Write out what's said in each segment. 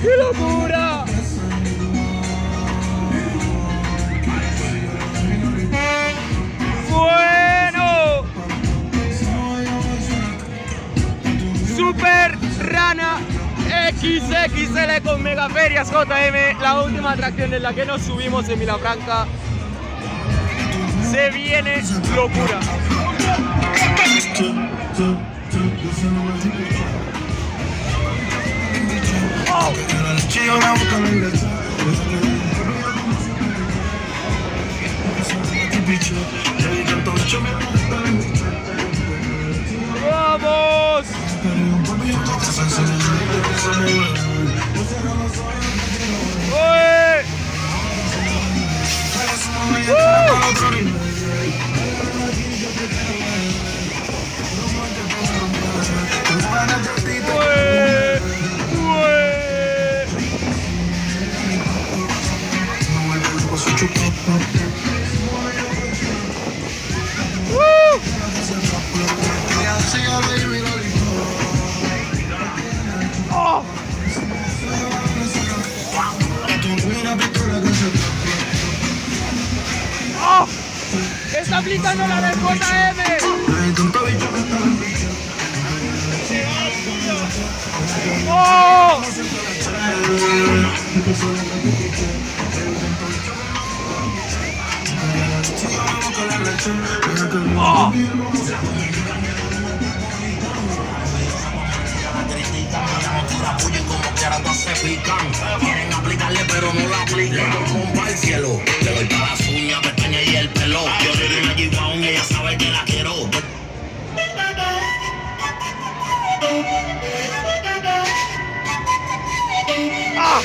¡Qué locura! Bueno, Super Rana XXL con Megaferias JM, la última atracción en la que nos subimos en Vilafranca. Se viene locura. Oh. ¡Vamos! ¡Oye! ¡Oh! ¡Oh! ¡Está aplicando la del JM! ¡Oh! ¡Oh! Quieren aplicarle pero no la aplican. Compa el cielo, le doy para las uñas, pestañas y el pelo. Yo soy una G-Waun y ella sabe que la quiero. ¡Ah!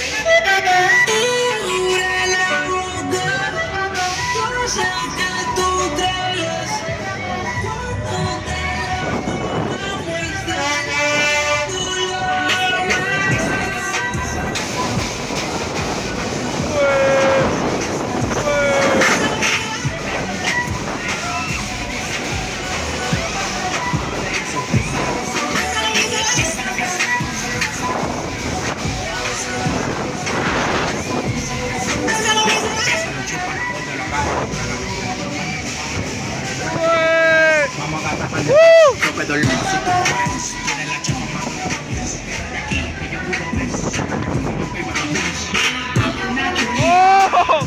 ¡Oh!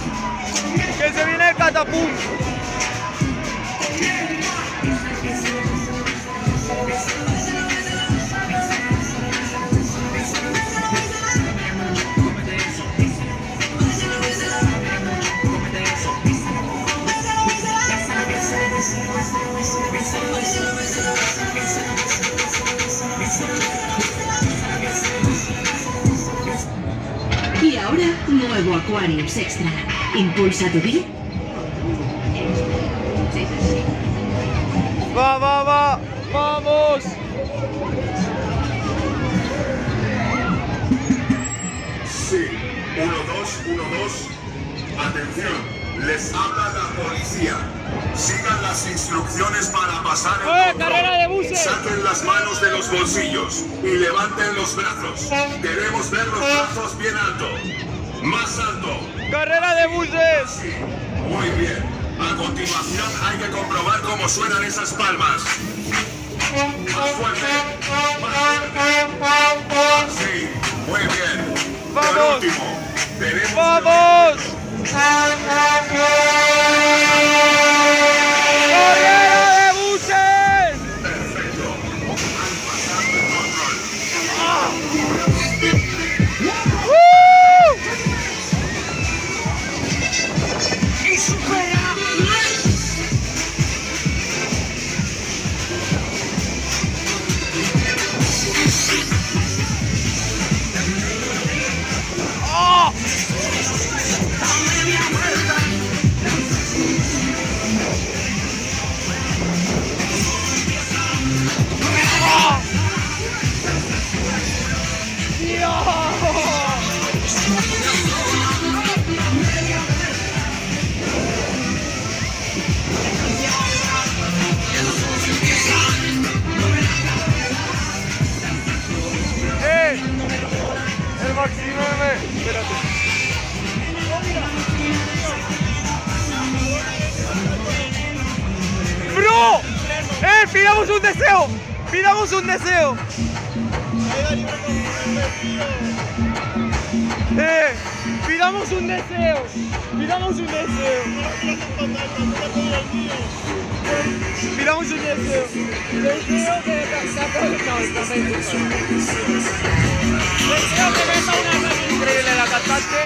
¡Que se viene el catapum! Y ahora, nuevo Aquarius Extra. Impulsa tu vida. ¡Va, va, va! ¡Vamos! Sí, 1212. Atención, les habla la policía. Sigan las instrucciones para pasar el ¡Carrera de buses! Saquen las manos de los bolsillos y levanten los brazos. Queremos ver los brazos bien alto. Más alto. ¡Carrera de buses! Muy bien. A continuación hay que comprobar cómo suenan esas palmas. Más fuerte. Más fuerte. Sí, muy bien. ¡Vamos! Por último, tenemos ¡Vamos! ¡Carrera de buses! Perfecto. Han pasado el control. ¡Y supera! ¡Oh! pidamos un deseo. Pidamos un deseo. Pidamos un deseo. Pidamos un deseo. Pidamos un deseo. Deseo que Deseo que venga una imagen increíble la cantante.